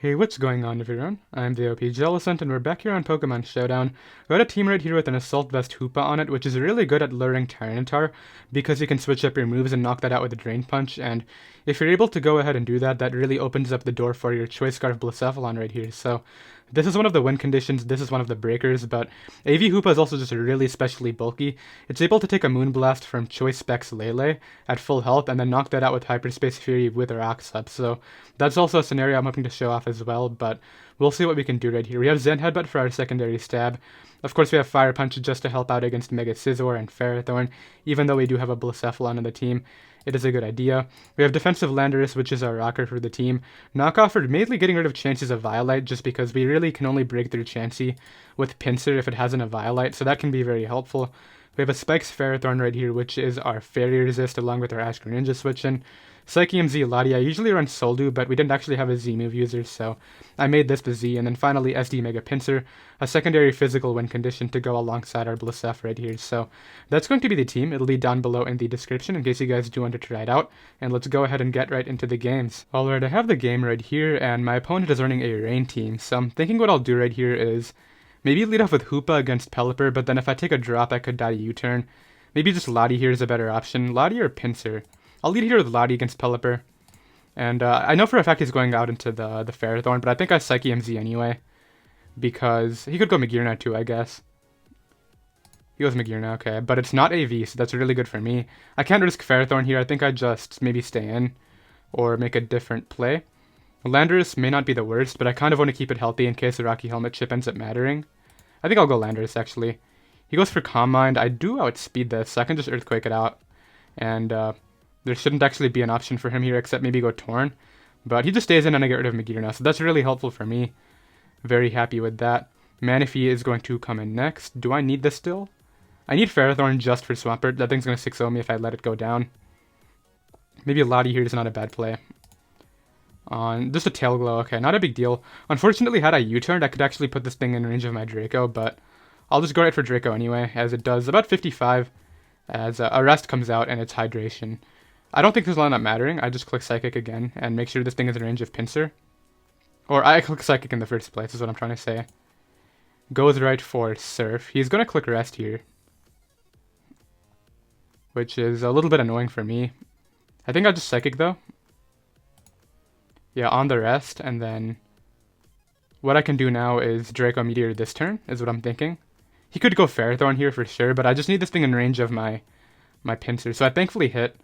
Hey, what's going on everyone? I'm the OPJellicent and we're back here on Pokemon Showdown. We got a team right here with an Assault Vest Hoopa on it, which is really good at luring Tyranitar because you can switch up your moves and knock that out with a Drain Punch, and if you're able to go ahead and do that, that really opens up the door for your Choice Scarf Blacephalon right here. So this is one of the win conditions, this is one of the breakers, but AV Hoopa is also just really specially bulky. It's able to take a Moonblast from Choice Specs Lele at full health and then knock that out with Hyperspace Fury with Rocks up. So that's also a scenario I'm hoping to show off as well, but we'll see what we can do right here. We have Zen Headbutt for our secondary stab. Of course, we have Fire Punch just to help out against Mega Scizor and Ferrothorn, even though we do have a Blacephalon on the team. It is a good idea. We have Defensive Landorus, which is our rocker for the team. Knockoff for mainly getting rid of Chansey's Violite, just because we really can only break through Chansey with Pinsir if it hasn't a Violite, so that can be very helpful. We have a Spikes Ferrothorn right here, which is our Fairy Resist along with our Ash Greninja switch in. Psychium Z Lottie. I usually run Soldu, but we didn't actually have a Z move user, so I made this the Z. And then finally SD Mega Pinsir, a secondary physical win condition to go alongside our Blasef right here. So that's going to be the team. It'll be down below in the description in case you guys do want to try it out. And let's go ahead and get right into the games. Alright, I have the game right here, and my opponent is running a Rain team. So I'm thinking what I'll do right here is maybe lead off with Hoopa against Pelipper, but then if I take a drop, I could die U-turn. Maybe just Lottie here is a better option. Lottie or Pinsir? I'll lead here with Lottie against Pelipper. And I know for a fact he's going out into the Ferrothorn, but I think I Psyche MZ anyway. Because he could go Magearna too, I guess. He goes Magearna, okay. But it's not AV, so that's really good for me. I can't risk Ferrothorn here. I think I just maybe stay in or make a different play. Landorus may not be the worst, but I kind of want to keep it healthy in case the Rocky Helmet chip ends up mattering. I think I'll go Landorus, actually. He goes for Calm Mind. I do outspeed this, so I can just Earthquake it out. And there shouldn't actually be an option for him here except maybe go Torn. But he just stays in and I get rid of Magearna, so that's really helpful for me. Very happy with that. Manaphy is going to come in next. Do I need this still? I need Ferrothorn just for Swampert. That thing's going to 6-0 me if I let it go down. Maybe a Lottie here is not a bad play. On just a Tail Glow, okay, not a big deal. Unfortunately, had I U-turned, I could actually put this thing in range of my Draco, but I'll just go right for Draco anyway, as it does about 55, as a Rest comes out and it's Hydration. I don't think this will end up mattering. I just click Psychic again and make sure this thing is in range of Pinsir. Or I click Psychic in the first place is what I'm trying to say. Goes right for Surf. He's going to click Rest here, which is a little bit annoying for me. I think I'll just Psychic though. Yeah, on the Rest, and then what I can do now is Draco Meteor this turn, is what I'm thinking. He could go Ferrothorn here for sure, but I just need this thing in range of my Pinsir. So I thankfully hit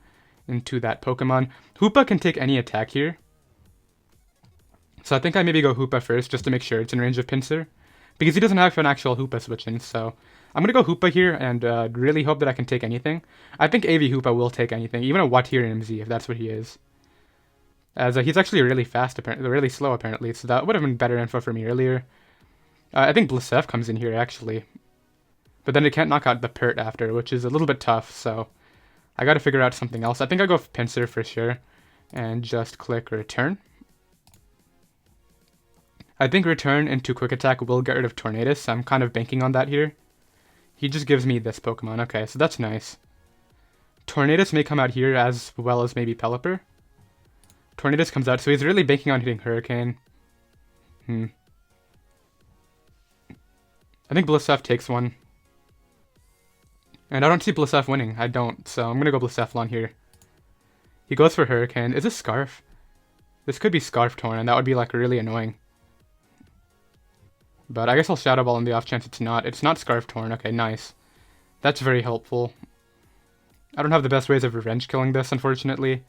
into that Pokemon. Hoopa can take any attack here. So I think I maybe go Hoopa first just to make sure it's in range of Pinsir. Because he doesn't have an actual Hoopa switch in, so I'm going to go Hoopa here and really hope that I can take anything. I think AV Hoopa will take anything, even a Watir MZ if that's what he is. As he's actually really fast, apparently, really slow apparently, so that would have been better info for me earlier. I think Blasef comes in here actually. But then it can't knock out the Pert after, which is a little bit tough, so I gotta figure out something else. I think I go Pinsir for sure, and just click Return. I think Return into Quick Attack will get rid of Tornadus. I'm kind of banking on that here. He just gives me this Pokemon. Okay, so that's nice. Tornadus may come out here as well as maybe Pelipper. Tornadus comes out, so he's really banking on hitting Hurricane. I think Blasef takes one. And I don't see Blasef winning. I don't, so I'm going to go Blacephalon here. He goes for Hurricane. Is this Scarf? This could be Scarf Torn, and that would be like really annoying. But I guess I'll Shadow Ball on the off chance it's not. It's not Scarf Torn. Okay, nice. That's very helpful. I don't have the best ways of revenge killing this, unfortunately.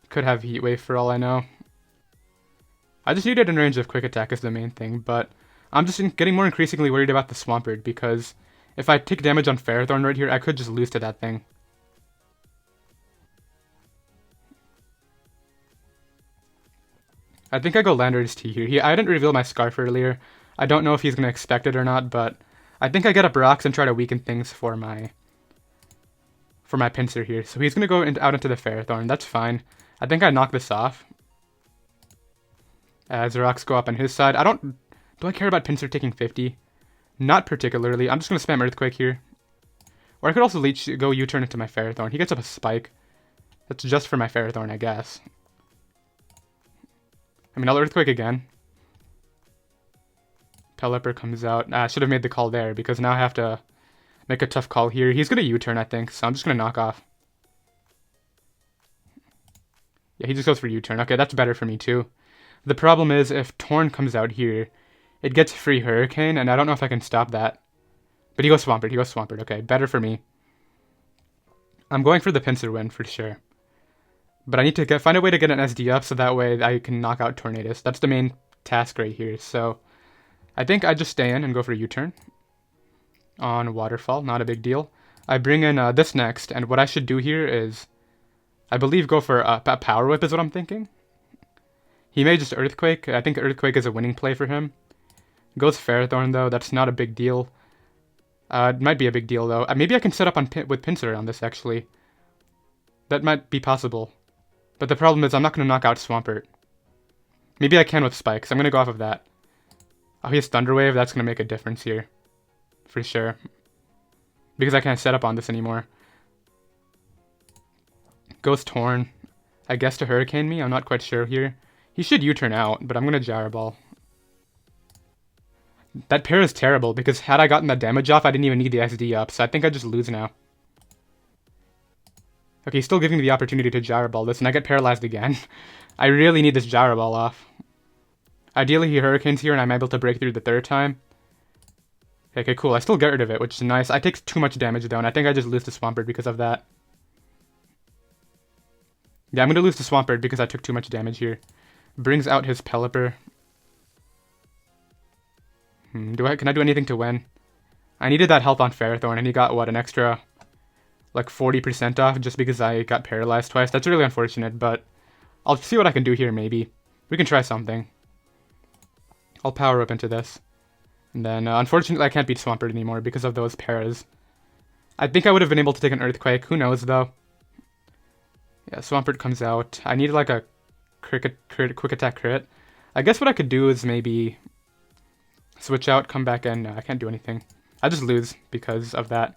Could have Heat Wave for all I know. I just need it in range of Quick Attack is the main thing, but I'm just getting more increasingly worried about the Swampert because if I take damage on Ferrothorn right here, I could just lose to that thing. I think I go Landorus T here. I didn't reveal my Scarf earlier. I don't know if he's going to expect it or not, but I think I get up Rocks and try to weaken things for my Pinsir here. So he's going to go out into the Ferrothorn. That's fine. I think I knock this off as Rocks go up on his side. Do I care about Pinsir taking 50? Not particularly. I'm just going to spam Earthquake here. Or I could also go U-turn into my Ferrothorn. He gets up a Spike. That's just for my Ferrothorn, I guess. I mean, I'll Earthquake again. Pelipper comes out. I should have made the call there because now I have to make a tough call here. He's going to U-turn, I think, so I'm just going to knock off. Yeah, he just goes for U-turn. Okay, that's better for me too. The problem is if Torn comes out here, it gets free Hurricane, and I don't know if I can stop that. But he goes Swampert. He goes Swampert. Okay, better for me. I'm going for the pincer win for sure. But I need to find a way to get an SD up so that way I can knock out Tornadus. That's the main task right here. So I think I just stay in and go for a U-turn on Waterfall. Not a big deal. I bring in this next, and what I should do here is, I believe, go for a Power Whip is what I'm thinking. He may just Earthquake. I think Earthquake is a winning play for him. Goes Ferrothorn though. That's not a big deal. It might be a big deal though. Maybe I can set up on with Pinsir on this actually. That might be possible. But the problem is I'm not going to knock out Swampert. Maybe I can with Spikes. I'm going to go off of that. Oh, he has Thunder Wave. That's going to make a difference here. For sure. Because I can't set up on this anymore. Goes Torn. I guess to Hurricane me. I'm not quite sure here. He should U-turn out, but I'm going to Gyro Ball. That pair is terrible because had I gotten that damage off, I didn't even need the SD up. So I think I just lose now. Okay, he's still giving me the opportunity to Gyro Ball this, and I get paralyzed again. I really need this Gyro Ball off. Ideally, he Hurricanes here, and I'm able to break through the third time. Okay, cool. I still get rid of it, which is nice. I take too much damage, though, and I think I just lose to Swampert because of that. Yeah, I'm going to lose to Swampert because I took too much damage here. Brings out his Pelipper. Can I do anything to win? I needed that health on Ferrothorn, and he got, what, an extra, like, 40% off just because I got paralyzed twice. That's really unfortunate, but I'll see what I can do here, maybe. We can try something. I'll Power Up into this. And then, unfortunately, I can't beat Swampert anymore because of those paras. I think I would have been able to take an Earthquake. Who knows, though? Yeah, Swampert comes out. I need, like, a quick attack crit. I guess what I could do is maybe switch out, come back in. No, I can't do anything. I just lose because of that.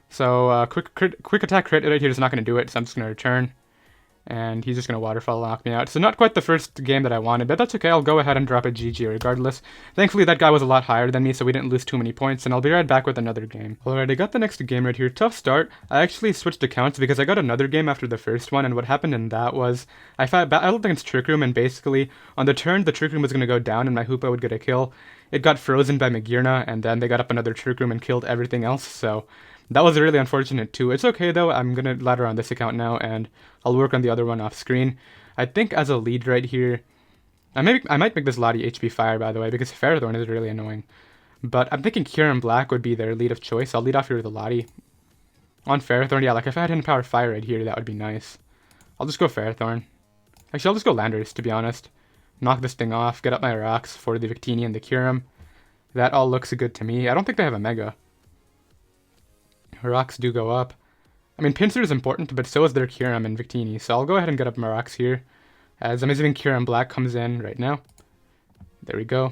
So, quick attack crit right here is not going to do it, so I'm just going to return. And he's just going to Waterfall knock me out. So not quite the first game that I wanted, but that's okay. I'll go ahead and drop a GG regardless. Thankfully, that guy was a lot higher than me, so we didn't lose too many points, and I'll be right back with another game. Alright, I got the next game right here. Tough start. I actually switched accounts because I got another game after the first one, and what happened in that was I battled against Trick Room, and basically, on the turn, the Trick Room was going to go down, and my Hoopa would get a kill. It got frozen by Magearna, and then they got up another Trick Room and killed everything else, so that was really unfortunate too. It's okay though, I'm going to ladder on this account now, and I'll work on the other one off screen. I think as a lead right here, I might make this Lottie HP Fire, by the way, because Ferrothorn is really annoying. But I'm thinking Kyurem Black would be their lead of choice. I'll lead off here with a Lottie. On Ferrothorn, yeah, like if I had Hidden Power Fire right here, that would be nice. I'll just go Ferrothorn. Actually, I'll just go Landorus, to be honest. Knock this thing off, get up my rocks for the Victini and the Kyurem. That all looks good to me. I don't think they have a Mega. Rocks do go up. I mean, Pinsir is important, but so is their Kyurem and Victini, so I'll go ahead and get up my rocks here. As I'm assuming Kyurem Black comes in right now. There we go.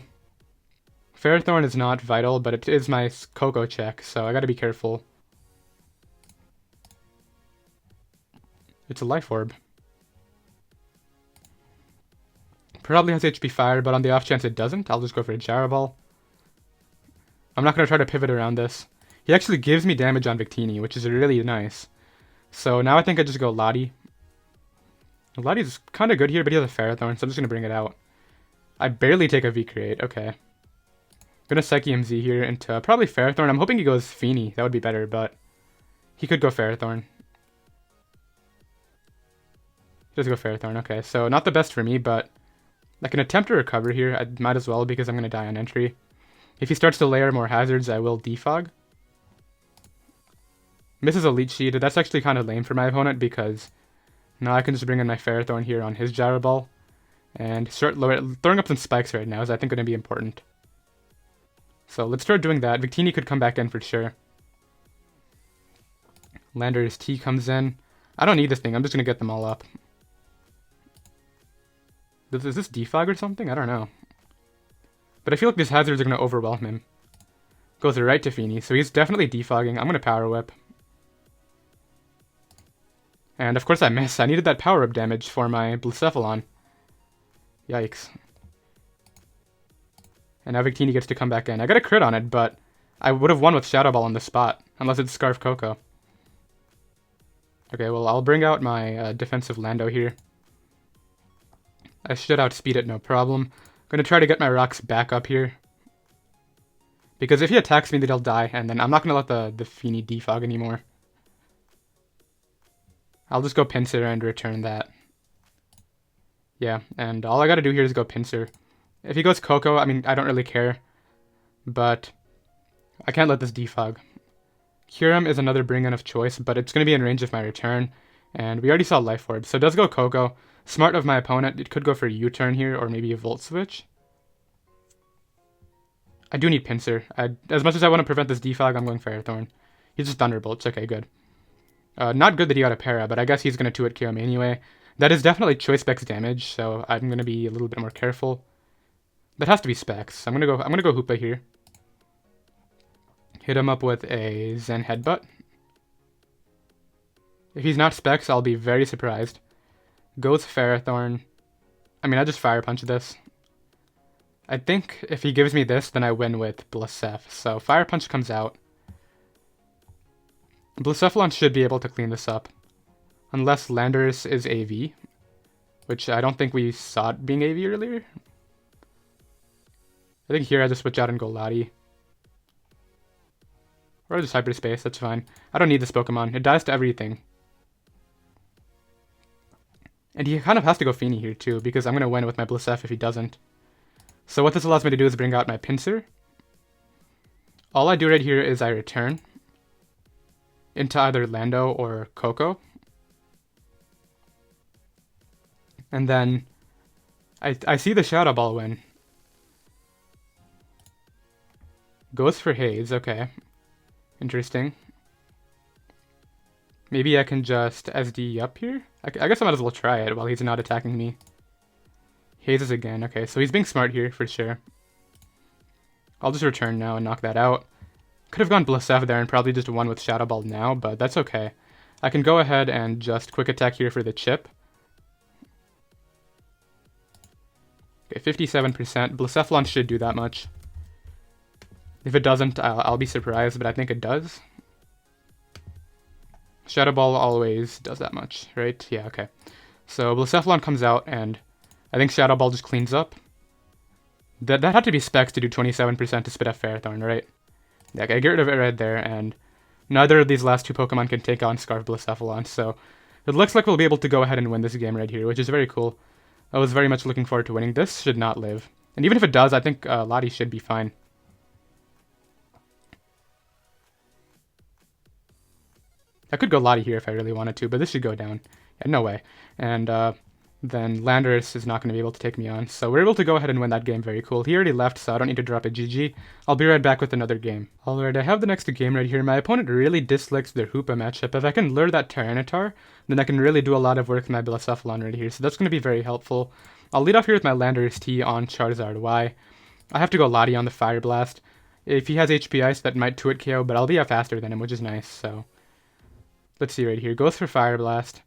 Ferrothorn is not vital, but it is my Coco check, so I gotta be careful. It's a Life Orb. Probably has HP Fire, but on the off chance it doesn't, I'll just go for a Gyro Ball. I'm not gonna try to pivot around this. He actually gives me damage on Victini, which is really nice. So now I think I just go Lottie. Lottie's kind of good here, but he has a Ferrothorn, so I'm just going to bring it out. I barely take a V-Create. Okay. I'm going to Psyche MZ here into probably Ferrothorn. I'm hoping he goes Feeny. That would be better, but he could go Ferrothorn. He does go Ferrothorn. Okay, so not the best for me, but I can attempt to recover here. I might as well because I'm going to die on entry. If he starts to layer more hazards, I will Defog. Misses a Leech Seed. That's actually kind of lame for my opponent because now I can just bring in my Ferrothorn here on his Gyro Ball and start throwing up some spikes right now is I think going to be important. So let's start doing that. Victini could come back in for sure. Landorus T comes in. I don't need this thing. I'm just going to get them all up. Is this Defog or something? I don't know. But I feel like these hazards are going to overwhelm him. Goes right to Feeny, so he's definitely defogging. I'm going to Power Whip. And of course I miss. I needed that Power Up damage for my Blacephalon. Yikes. And now Victini gets to come back in. I got a crit on it, but I would have won with Shadow Ball on the spot, unless it's Scarf Coco. Okay, well, I'll bring out my defensive Lando here. I should outspeed it, no problem. Gonna try to get my rocks back up here. Because if he attacks me, then he'll die, and then I'm not gonna let the Feeny defog anymore. I'll just go Pinsir and return that. Yeah, and all I gotta do here is go Pinsir. If he goes Coco, I mean, I don't really care. But I can't let this defog. Kyurem is another bring-in of choice, but it's gonna be in range of my return. And we already saw Life Orb, so it does go Coco. Smart of my opponent, it could go for a U-turn here, or maybe a Volt Switch. I do need Pinsir. As much as I want to prevent this defog, I'm going Ferrothorn. He's just Thunderbolts, okay, good. Not good that he got a para, but I guess he's gonna 2-hit KO me anyway. That is definitely choice specs damage, so I'm gonna be a little bit more careful. That has to be specs. I'm gonna go Hoopa here. Hit him up with a Zen Headbutt. If he's not specs, I'll be very surprised. Goes Ferrothorn. I mean, I just Fire Punch this. I think if he gives me this, then I win with Blacephalon. So Fire Punch comes out. Blacephalon should be able to clean this up. Unless Landorus is AV. Which I don't think we saw it being AV earlier. I think here I just switch out and go Lottie. Or just Hyperspace, that's fine. I don't need this Pokemon. It dies to everything. And he kind of has to go Feeny here too, because I'm going to win with my Blacephalon if he doesn't. So what this allows me to do is bring out my Pinsir. All I do right here is I return into either Lando or Coco. And then I see the Shadow Ball win. Goes for Haze, okay. Interesting. Maybe I can just SD up here? I guess I might as well try it while he's not attacking me. Hazes again, okay, so he's being smart here for sure. I'll just return now and knock that out. Could have gone Blacephalon there and probably just won with Shadow Ball now, but that's okay. I can go ahead and just quick attack here for the chip. Okay, 57%. Blacephalon should do that much. If it doesn't, I'll be surprised, but I think it does. Shadow Ball always does that much, right? Yeah, okay. So Blacephalon comes out, and I think Shadow Ball just cleans up. That had to be specs to do 27% to spit up Ferrothorn, right? Yeah, okay, get rid of it right there, and neither of these last two Pokemon can take on Scarf Blacephalon, so it looks like we'll be able to go ahead and win this game right here, which is very cool. I was very much looking forward to winning. This should not live. And even if it does, I think Lottie should be fine. I could go Lottie here if I really wanted to, but this should go down. Yeah, no way. And then Landorus is not going to be able to take me on. So we're able to go ahead and win that game. Very cool. He already left, so I don't need to drop a GG. I'll be right back with another game. Alright, I have the next game right here. My opponent really dislikes their Hoopa matchup. If I can lure that Tyranitar, then I can really do a lot of work with my Blacephalon right here. So that's going to be very helpful. I'll lead off here with my Landorus T on Charizard Y. I have to go Lottie on the Fire Blast. If he has HP Ice, that might 2-hit KO, but I'll be faster than him, which is nice, so let's see right here. Goes for Fire Blast.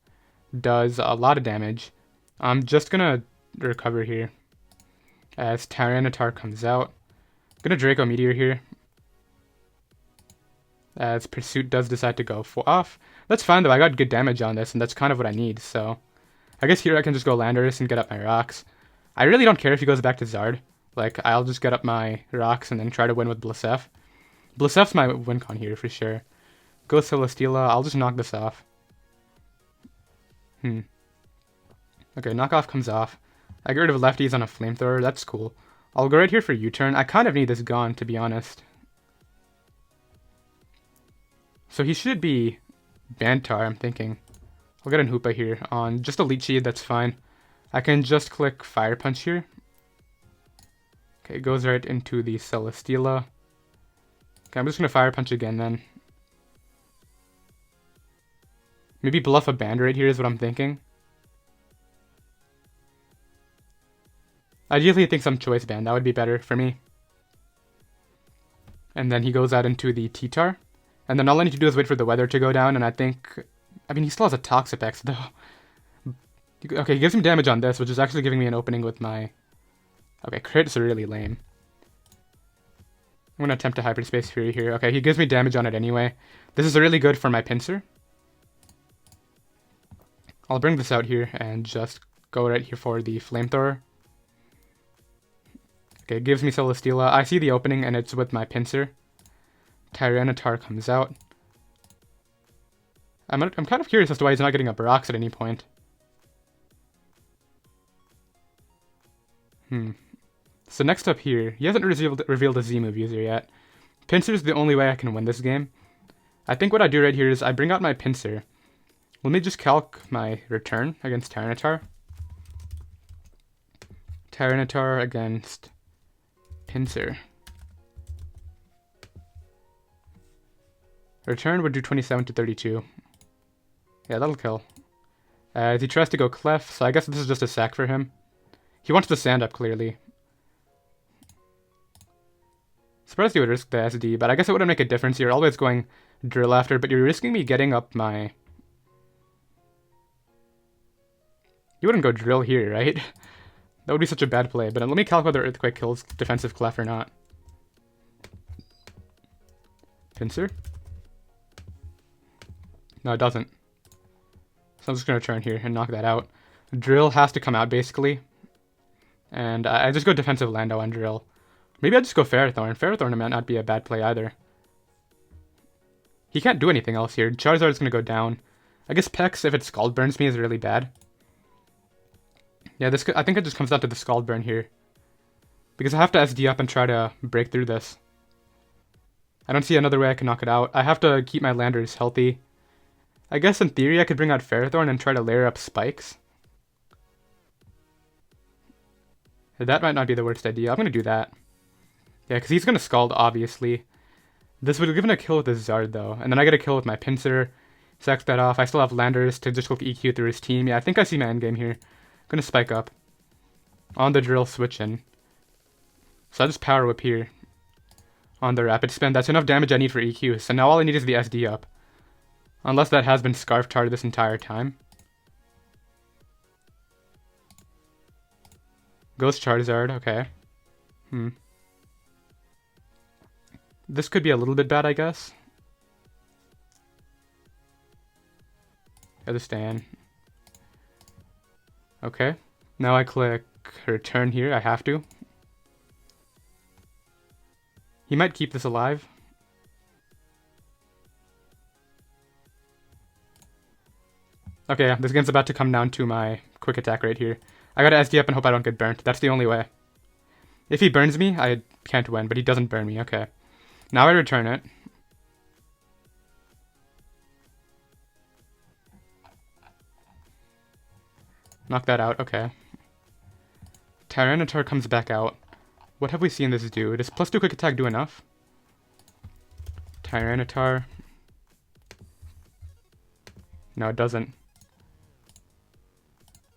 Does a lot of damage. I'm just gonna recover here as Tyranitar comes out. Gonna Draco Meteor here as Pursuit does decide to go off. That's fine though, I got good damage on this and that's kind of what I need, so I guess here I can just go Landorus and get up my rocks. I really don't care if he goes back to Zard. Like, I'll just get up my rocks and then try to win with Blacephalon. Blaceph's my win con here for sure. Go Celesteela, I'll just knock this off. Okay, knockoff comes off. I get rid of lefties on a Flamethrower, that's cool. I'll go right here for U-turn. I kind of need this gone, to be honest. So he should be Bantar, I'm thinking. I'll get an Hoopa here on just a Leech Seed, that's fine. I can just click Fire Punch here. Okay, it goes right into the Celesteela. Okay, I'm just going to Fire Punch again then. Maybe bluff a Band right here is what I'm thinking. Ideally, I think some Choice Band. That would be better for me. And then he goes out into the T-Tar. And then all I need to do is wait for the weather to go down, and I think... I mean, he still has a Toxapex, though. Okay, he gives him damage on this, which is actually giving me an opening with my... Okay, crits are really lame. I'm gonna attempt a Hyperspace Fury here. Okay, he gives me damage on it anyway. This is really good for my pincer. I'll bring this out here and just go right here for the Flamethrower. Okay, it gives me Celesteela. I see the opening and it's with my pincer. Tyranitar comes out. I'm kind of curious as to why he's not getting a Barox at any point. So next up here, he hasn't revealed a Z-move user yet. Pincer is the only way I can win this game. I think what I do right here is I bring out my pincer. Let me just calc my return against Tyranitar. Tyranitar against pincer. Return would do 27 to 32. Yeah, that'll kill. He tries to go Clef, so I guess this is just a sack for him. He wants to stand up, clearly. Surprised he would risk the SD, but I guess it wouldn't make a difference. You're always going drill after, but you're risking me getting up my... You wouldn't go drill here, right? That would be such a bad play, but let me calculate whether Earthquake kills defensive Clef or not. Pincer? No, it doesn't. So I'm just going to turn here and knock that out. Drill has to come out, basically. And I just go defensive Lando on Drill. Maybe I just go Ferrothorn. Ferrothorn might not be a bad play either. He can't do anything else here. Charizard's going to go down. I guess Pex, if it Scald Burns me, is really bad. Yeah, I think it just comes down to the Scald Burn here. Because I have to SD up and try to break through this. I don't see another way I can knock it out. I have to keep my Landers healthy. I guess in theory I could bring out Ferrothorn and try to layer up spikes. That might not be the worst idea. I'm going to do that. Yeah, because he's going to Scald, obviously. This would have given a kill with his Zard, though. And then I get a kill with my Pincer. Sacks that off. I still have Landers to just look EQ through his team. Yeah, I think I see my endgame here. I'm going to spike up. On the Drill, switch in. So I just Power Whip here. On the Rapid Spin. That's enough damage I need for EQ. So now all I need is the SD up. Unless that has been Scarf Tard this entire time. Ghost Charizard, okay. This could be a little bit bad, I guess. Understand. Okay. Now I click return here. I have to. He might keep this alive. Okay, yeah, this game's about to come down to my quick attack right here. I gotta SD up and hope I don't get burnt. That's the only way. If he burns me, I can't win, but he doesn't burn me. Okay. Now I return it. Knock that out. Okay. Tyranitar comes back out. What have we seen this do? Does +2 quick attack do enough? Tyranitar. No, it doesn't.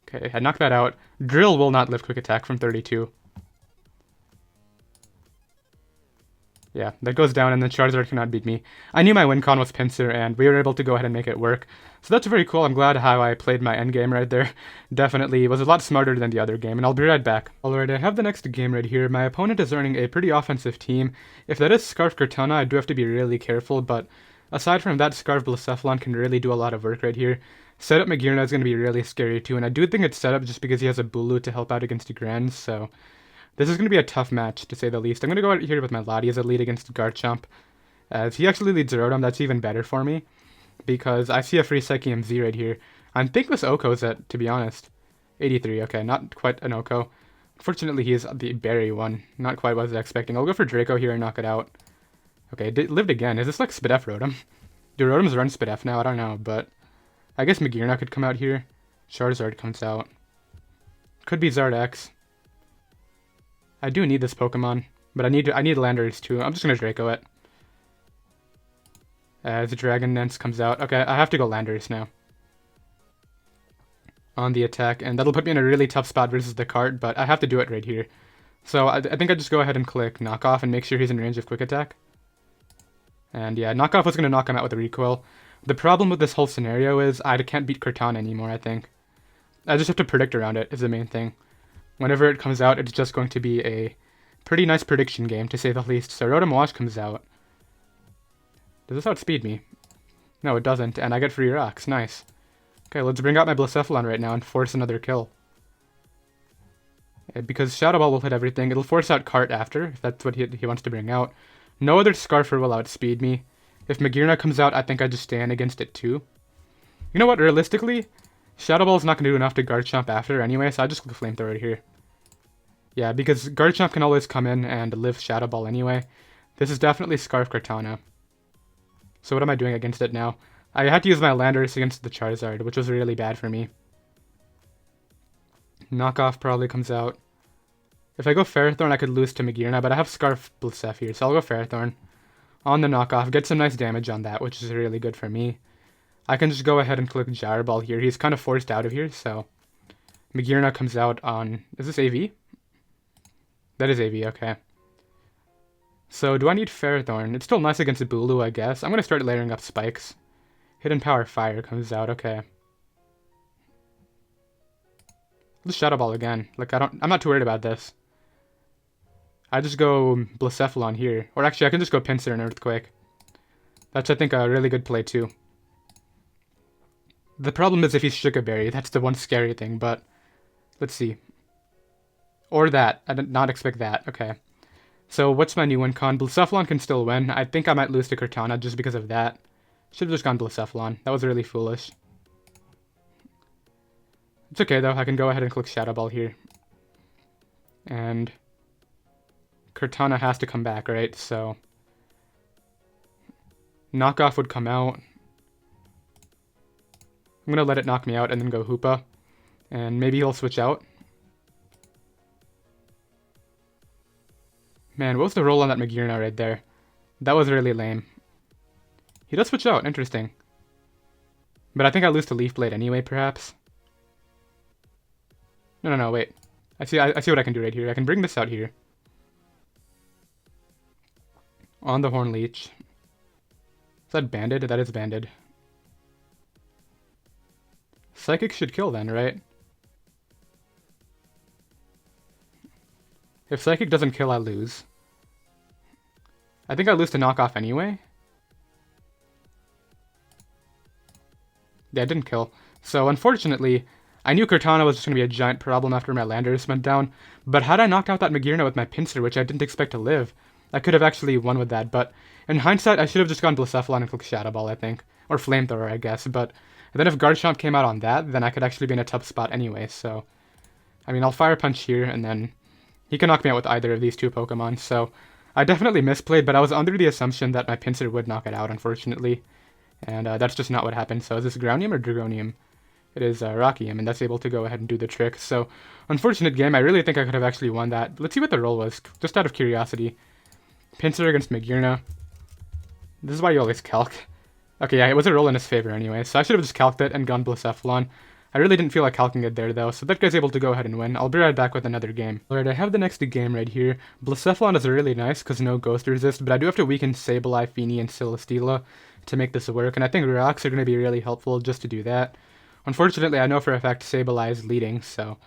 Okay, I knocked that out. Drill will not lift quick attack from 32. Yeah, that goes down, and then Charizard cannot beat me. I knew my win con was Pincer, and we were able to go ahead and make it work. So that's very cool. I'm glad how I played my endgame right there. Definitely was a lot smarter than the other game, and I'll be right back. Alright, I have the next game right here. My opponent is running a pretty offensive team. If that is Scarf Cortana, I do have to be really careful, but aside from that, Scarf Blacephalon can really do a lot of work right here. Setup Magearna is going to be really scary too, and I do think it's set up just because he has a Bulu to help out against Grans, so... This is going to be a tough match, to say the least. I'm going to go out here with my Lottie as a lead against Garchomp. If he actually leads Rotom, that's even better for me, because I see a free Psyche MZ right here. I think this Oko's at, to be honest, 83. Okay, not quite an Oko. Unfortunately, he is the berry one. Not quite what I was expecting. I'll go for Draco here and knock it out. Okay, it lived again. Is this like Spidef Rotom? Do Rotoms run Spidef now? I don't know, but I guess Magearna could come out here. Charizard comes out. Could be Zard X. I do need this Pokemon, but I need Landorus too. I'm just gonna Draco it. The Dragon Dance comes out. Okay, I have to go Landorus now. On the attack, and that'll put me in a really tough spot versus the cart, but I have to do it right here. So I think I just go ahead and click Knockoff and make sure he's in range of Quick Attack. And yeah, Knockoff was gonna knock him out with a recoil. The problem with this whole scenario is I can't beat Cortana anymore, I think. I just have to predict around it, is the main thing. Whenever it comes out, it's just going to be a Pretty nice prediction game, to say the least. So Rotom Wash comes out. Does this outspeed me? No, it doesn't, and I get free rocks. Nice. Okay, let's bring out my Blacephalon right now and force another kill. Because Shadow Ball will hit everything. It'll force out Cart after, if that's what he wants to bring out. No other Scarfer will outspeed me. If Magearna comes out, I think I just stand against it too. You know what, realistically, Shadow Ball's not going to do enough to Garchomp after anyway, so I just click Flamethrower here. Yeah, because Garchomp can always come in and live Shadow Ball anyway. This is definitely Scarf Kartana. So what am I doing against it now? I had to use my Landorus against the Charizard, which was really bad for me. Knockoff probably comes out. If I go Ferrothorn, I could lose to Magearna, but I have Scarf Blaseph here, so I'll go Ferrothorn. On the knockoff, get some nice damage on that, which is really good for me. I can just go ahead and click Gyro Ball here. He's kind of forced out of here, so... Magearna comes out on... Is this AV? That is AV, okay. So, do I need Ferrothorn? It's still nice against Bulu, I guess. I'm going to start layering up spikes. Hidden Power Fire comes out, okay. Let's Shadow Ball again. Like, I'm not too worried about this. I just go Blacephalon here. Or actually, I can just go Pinsir and Earthquake. That's, I think, a really good play, too. The problem is if he's Sugar Berry. That's the one scary thing, but... Let's see. Or that. I did not expect that. Okay. So, what's my new win con? Blacephalon can still win. I think I might lose to Kartana just because of that. Should have just gone Blacephalon. That was really foolish. It's okay, though. I can go ahead and click Shadow Ball here. And... Kartana has to come back, right? So... Knockoff would come out. I'm gonna let it knock me out and then go Hoopa. And maybe he'll switch out. Man, what was the roll on that Magearna right there? That was really lame. He does switch out, interesting. But I think I lose to Leaf Blade anyway, perhaps. No, wait. I see what I can do right here. I can bring this out here. On the Horn Leech. Is that banded? That is banded. Psychic should kill then, right? If Psychic doesn't kill, I lose. I think I lose to Knockoff anyway. Yeah, it didn't kill. So, unfortunately, I knew Kartana was just going to be a giant problem after my Landorus went down, but had I knocked out that Magearna with my Pinsir, which I didn't expect to live, I could have actually won with that, but in hindsight, I should have just gone Blacephalon and clicked Shadow Ball, I think. Or Flamethrower, I guess, but then if Garchomp came out on that, then I could actually be in a tough spot anyway, so... I mean, I'll Fire Punch here, and then he can knock me out with either of these two Pokemon, so... I definitely misplayed, but I was under the assumption that my Pinsir would knock it out, unfortunately. And that's just not what happened. So is this Groundium or Dragonium? It is Rockium, and that's able to go ahead and do the trick. So, unfortunate game. I really think I could have actually won that. Let's see what the roll was, just out of curiosity. Pinsir against Magearna. This is why you always calc. Okay, yeah, it was a roll in his favor anyway, so I should have just calced it and gone Blacephalon. I really didn't feel like calcing it there, though, so that guy's able to go ahead and win. I'll be right back with another game. Alright, I have the next game right here. Blacephalon is really nice, because no Ghost Resist, but I do have to weaken Sableye, Feeny, and Celesteela to make this work, and I think Rocks are going to be really helpful just to do that. Unfortunately, I know for a fact Sableye is leading, so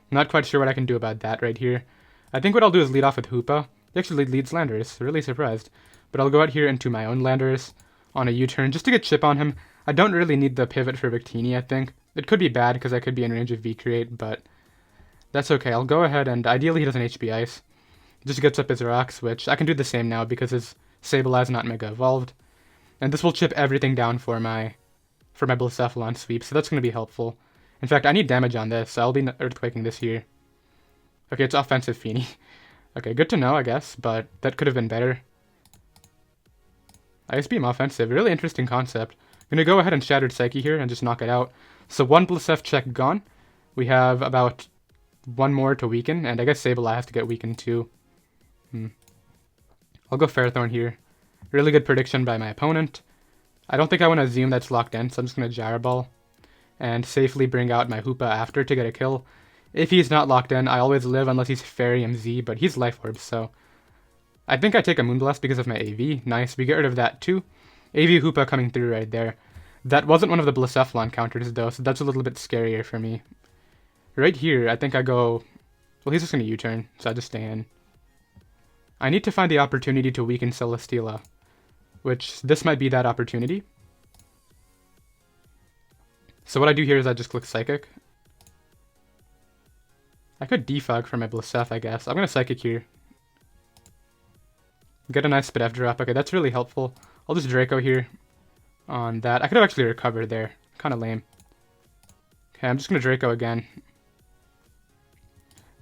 I'm not quite sure what I can do about that right here. I think what I'll do is lead off with Hoopa. He actually leads Landorus, really surprised. But I'll go out here into my own Landorus on a U-turn just to get chip on him. I don't really need the pivot for Victini, I think. It could be bad because I could be in range of V-Create, but that's okay. I'll go ahead and ideally he doesn't HP Ice. He just gets up his Rocks, which I can do the same now because his Sableye is not Mega Evolved. And this will chip everything down for my Blacephalon sweep, so that's going to be helpful. In fact, I need damage on this, so I'll be Earthquaking this here. Okay, it's offensive Feeny. Okay, good to know, I guess, but that could have been better. Ice Beam offensive, really interesting concept. I'm going to go ahead and Shattered Psyche here and just knock it out. So one Blaseph check gone. We have about one more to weaken, and I guess Sableye has to get weakened too. I'll go Ferrothorn here. Really good prediction by my opponent. I don't think I want to Zoom that's locked in, so I'm just going to Gyro Ball and safely bring out my Hoopa after to get a kill. If he's not locked in, I always live unless he's Fairy MZ, but he's Life Orb, so I think I take a Moonblast because of my AV. Nice, we get rid of that too. AV Hoopa coming through right there. That wasn't one of the Blacephalon counters though, so that's a little bit scarier for me. Right here, I think I go... Well, he's just going to U-turn, so I just stay in. I need to find the opportunity to weaken Celesteela, which this might be that opportunity. So what I do here is I just click Psychic. I could defog for my Blissef, I guess. I'm going to Psychic here. Get a nice Spidef drop. Okay, that's really helpful. I'll just Draco here on that. I could have actually recovered there. Kind of lame. Okay, I'm just going to Draco again.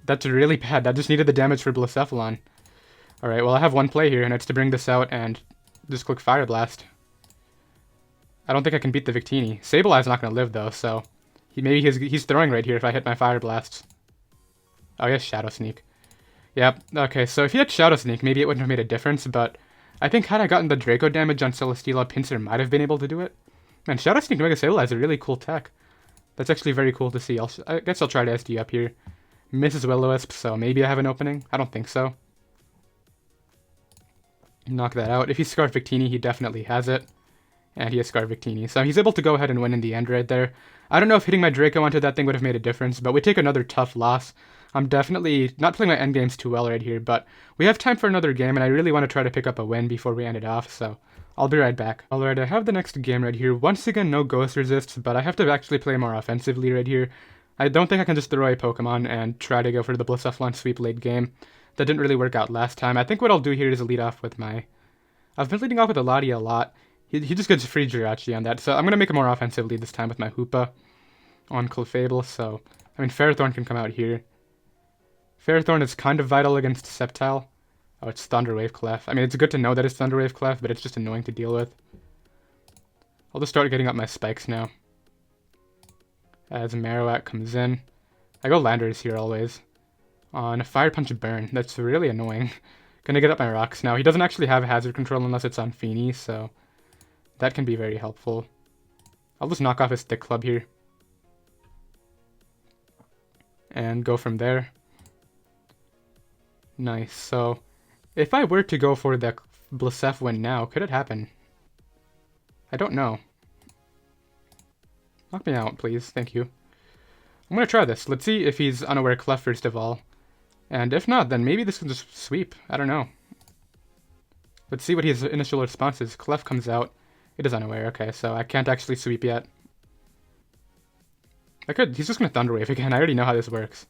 That's really bad. That just needed the damage for Blacephalon. Alright, well I have one play here, and it's to bring this out and just click Fire Blast. I don't think I can beat the Victini. Sableye's not going to live though, so maybe he's throwing right here if I hit my Fire Blasts. Oh, he has Shadow Sneak. Yep, okay, so if he had Shadow Sneak, maybe it wouldn't have made a difference, but I think had I gotten the Draco damage on Celesteela, Pinsir might have been able to do it. Man, Shadow Sneak Mega Sableye is a really cool tech. That's actually very cool to see. I guess I'll try to SD up here. Misses Will-O-Wisp, so maybe I have an opening. I don't think so. Knock that out. If he's Scarf Victini, he definitely has it. And he has Scarf Victini, so he's able to go ahead and win in the end right there. I don't know if hitting my Draco onto that thing would have made a difference, but we take another tough loss. I'm definitely not playing my endgames too well right here, but we have time for another game, and I really want to try to pick up a win before we end it off, so I'll be right back. Alright, I have the next game right here. Once again, no Ghost Resists, but I have to actually play more offensively right here. I don't think I can just throw a Pokemon and try to go for the Blacephalon sweep late game. That didn't really work out last time. I think what I'll do here is lead off with my... I've been leading off with Lottie a lot. He just gets free Jirachi on that, so I'm going to make a more offensive lead this time with my Hoopa on Clefable, so... I mean, Ferrothorn can come out here. Ferrothorn is kind of vital against Sceptile. Oh, it's Thunderwave Clef. I mean, it's good to know that it's Thunderwave Clef, but it's just annoying to deal with. I'll just start getting up my spikes now. As Marowak comes in. I go Landorus here always. On a Fire Punch Burn. That's really annoying. Gonna get up my rocks now. He doesn't actually have hazard control unless it's on Feeny, so that can be very helpful. I'll just knock off his Thick Club here. And go from there. Nice, so if I were to go for the Blasef win now, could it happen? I don't know. Knock me out, please. Thank you. I'm gonna try this. Let's see if he's unaware Clef first of all. And if not, then maybe this can just sweep. I don't know. Let's see what his initial response is. Clef comes out. It is unaware. Okay, so I can't actually sweep yet. I could. He's just gonna Thunder Wave again. I already know how this works.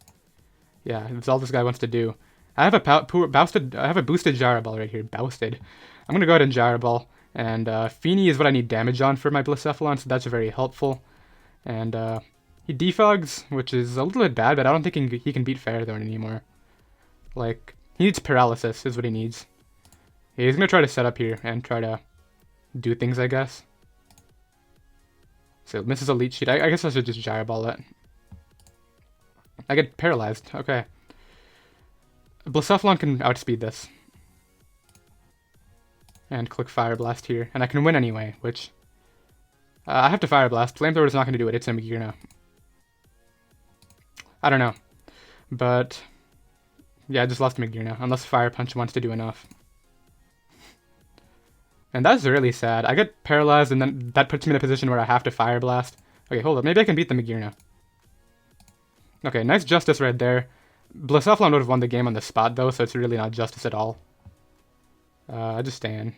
Yeah, that's all this guy wants to do. I have a boosted Gyro Ball right here. Boosted. I'm gonna go ahead and Gyro Ball. And Feeny is what I need damage on for my Blacephalon, so that's very helpful. And he defogs, which is a little bit bad, but I don't think he can beat Ferrothorn anymore. Like, he needs Paralysis is what he needs. Yeah, he's gonna try to set up here and try to do things, I guess. So misses a Leech Sheet. I guess I should just Gyro Ball it. I get paralyzed. Okay. Blacephalon can outspeed this. And click Fire Blast here. And I can win anyway, which... I have to Fire Blast. Flamethrower is not going to do it. It's a Magearna. I don't know. But... yeah, I just lost Magearna. Unless Fire Punch wants to do enough. And that's really sad. I get paralyzed and then that puts me in a position where I have to Fire Blast. Okay, hold up. Maybe I can beat the Magearna. Okay, nice Justice right there. Blacephalon would have won the game on the spot though, so it's really not Justice at all. I just stay in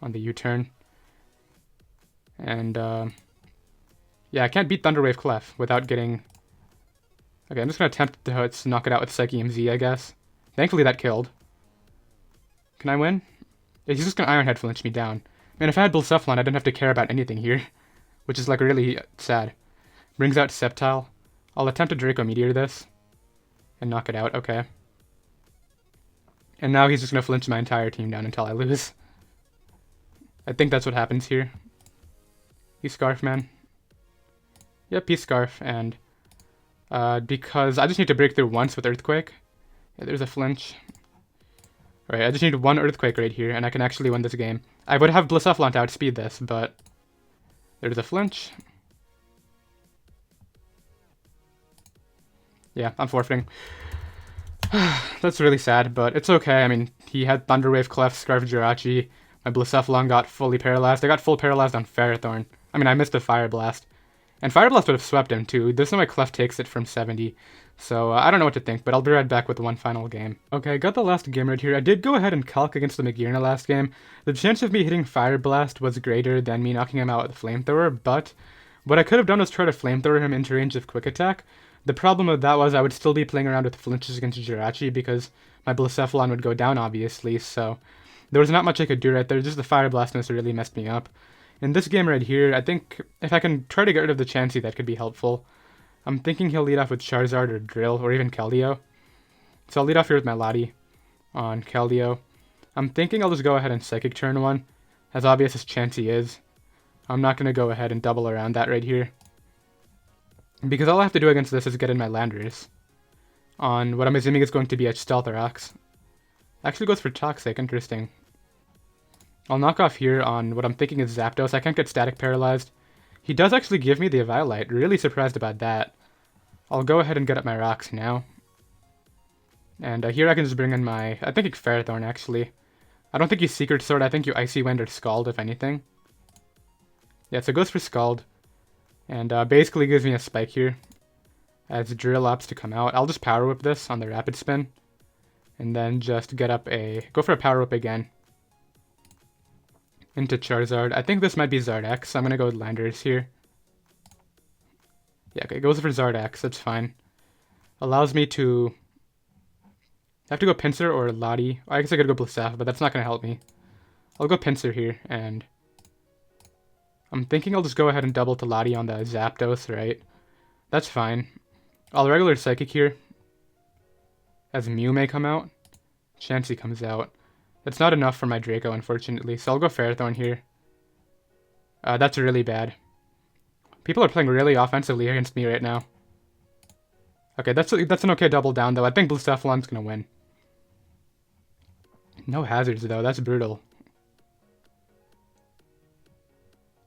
on the U-turn. And, yeah, I can't beat Thunderwave Clef without getting... okay, I'm just going to attempt to knock it out with Psyche MZ, I guess. Thankfully that killed. Can I win? Yeah, he's just going to Iron Head flinch me down. Man, if I had Blacephalon, I didn't have to care about anything here. Which is, like, really sad. Brings out Sceptile. I'll attempt to Draco Meteor this. And knock it out, okay. And now he's just going to flinch my entire team down until I lose. I think that's what happens here. He's Scarf, man. Yep, he's Scarf, and... because I just need to break through once with Earthquake. Yeah, there's a flinch. Alright, I just need one Earthquake right here, and I can actually win this game. I would have Blacephalon to outspeed this, but... there's a flinch. Yeah, I'm forfeiting. That's really sad, but it's okay. I mean, he had Thunderwave, Clef, Scarf, Jirachi. My Blacephalon got fully paralyzed. I got full paralyzed on Ferrothorn. I mean, I missed a Fire Blast. And Fire Blast would have swept him, too. There's no way Clef takes it from 70. So I don't know what to think, but I'll be right back with one final game. Okay, I got the last game right here. I did go ahead and calc against the McGear in the last game. The chance of me hitting Fire Blast was greater than me knocking him out with Flamethrower, but what I could have done was try to Flamethrower him into range of Quick Attack. The problem with that was I would still be playing around with flinches against Jirachi because my Blacephalon would go down, obviously, so there was not much I could do right there. Just the Fire Blastness really messed me up. In this game right here, I think if I can try to get rid of the Chansey, that could be helpful. I'm thinking he'll lead off with Charizard or Drill, or even Keldeo. So I'll lead off here with my Lottie on Keldeo. I'm thinking I'll just go ahead and Psychic turn 1, as obvious as Chansey is. I'm not going to go ahead and double around that right here, because all I have to do against this is get in my Landorus on what I'm assuming is going to be a Stealth Rocks. Actually goes for Toxic, interesting. I'll knock off here on what I'm thinking is Zapdos. I can't get Static Paralyzed. He does actually give me the Eviolite, really surprised about that. I'll go ahead and get up my rocks now. And here I can just bring in my, I think it's Ferrothorn actually. I don't think you Secret Sword, I think you Icy Wind or Scald if anything. Yeah, so it goes for Scald. And basically gives me a Spike here, as Drill opts to come out. I'll just Power Whip this on the Rapid Spin. And then just get up go for a Power Whip again. Into Charizard. I think this might be Zardex. I'm going to go with Landorus here. Yeah, okay, it goes for Zardex. That's fine. Allows me to... I have to go Pinsir or Lottie. I guess I could go Blacephalon, but that's not going to help me. I'll go Pinsir here, and... I'm thinking I'll just go ahead and double to Lottie on the Zapdos, right? That's fine. I'll regular Psychic here, as Mew may come out. Chansey comes out. That's not enough for my Draco, unfortunately, so I'll go Ferrothorn here. That's really bad. People are playing really offensively against me right now. Okay, that's an okay double down, though. I think Blacephalon's gonna win. No hazards, though. That's brutal.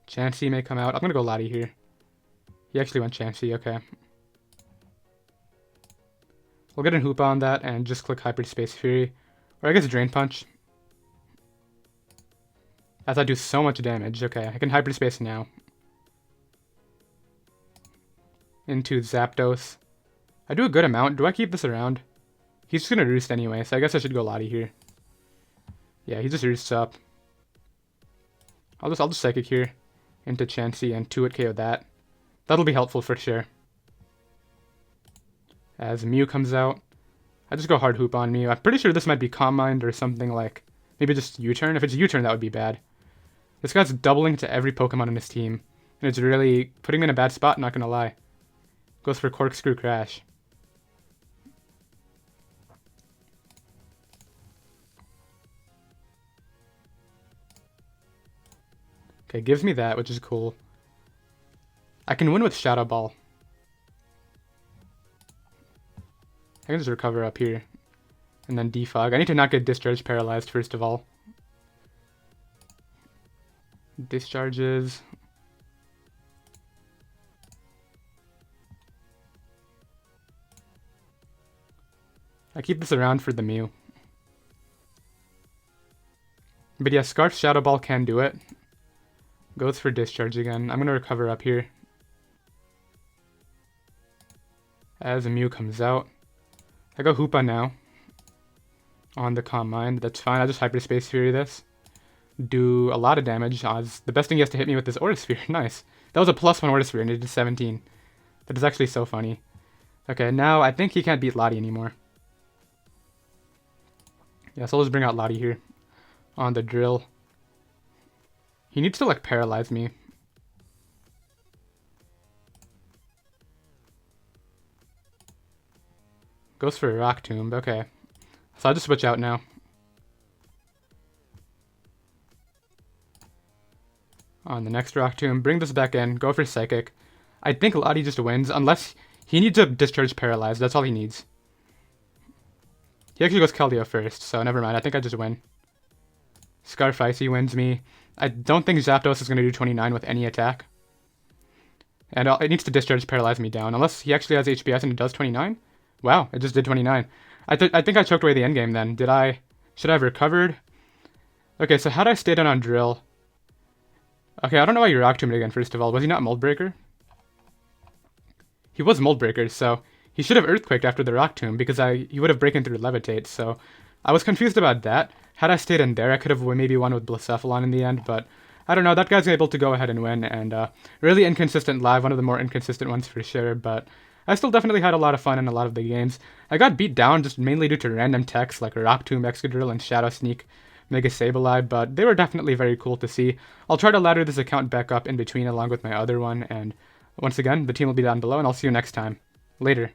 Chansey may come out. I'm gonna go Lottie here. He actually went Chansey, okay. We'll get a Hoopa on that and just click Hyperspace Fury. Or I guess Drain Punch. As I do so much damage. Okay, I can Hyperspace now. Into Zapdos. I do a good amount. Do I keep this around? He's just gonna Roost anyway, so I guess I should go Lottie here. Yeah, he just Roosts up. I'll just Psychic here. Into Chansey and 2-hit KO that. That'll be helpful for sure. As Mew comes out, I just go hard Hoop on Mew. I'm pretty sure this might be Calm Mind or something like... Maybe just U-turn. If it's U-turn, that would be bad. This guy's doubling to every Pokemon in his team. And it's really putting me in a bad spot, not gonna lie. Goes for Corkscrew Crash. Okay, gives me that, which is cool. I can win with Shadow Ball. I can just recover up here. And then Defog. I need to not get Discharge Paralyzed first of all. Discharges. I keep this around for the Mew. But yeah, Scarf Shadow Ball can do it. Goes for Discharge again. I'm going to recover up here. As a Mew comes out. I go Hoopa now. On the Calm Mind. That's fine. I'll just Hyperspace Fury this. Do a lot of damage. The best thing he has to hit me with is Aura Sphere. Nice. That was a +1 Aura Sphere and it did 17. That is actually so funny. Okay, now I think he can't beat Lottie anymore. Yeah, so I'll just bring out Lottie here. On the Drill. He needs to like paralyze me. Goes for a Rock Tomb. Okay. So I'll just switch out now. On the next Rock Tomb, bring this back in, go for Psychic. I think Lottie just wins, unless he needs a Discharge Paralyze. That's all he needs. He actually goes Keldeo first, so never mind. I think I just win. Scarf Icy wins me. I don't think Zapdos is going to do 29 with any attack. And it needs to Discharge Paralyze me down, unless he actually has HPS and it does 29. Wow, it just did 29. I think I choked away the endgame then. Did I? Should I have recovered? Okay, so had I stayed on Drill... Okay, I don't know why you Rock Tombed again, first of all. Was he not Mold Breaker? He was Mold Breaker, so he should have Earthquaked after the Rock Tomb because he would have broken through Levitate, so I was confused about that. Had I stayed in there, I could have maybe won with Blacephalon in the end, but I don't know, that guy's able to go ahead and win, and really inconsistent live, one of the more inconsistent ones for sure, but I still definitely had a lot of fun in a lot of the games. I got beat down just mainly due to random techs like Rock Tomb, Excadrill, and Shadow Sneak, Mega Sableye, but they were definitely very cool to see. I'll try to ladder this account back up in between along with my other one, and once again, the team will be down below, and I'll see you next time. Later.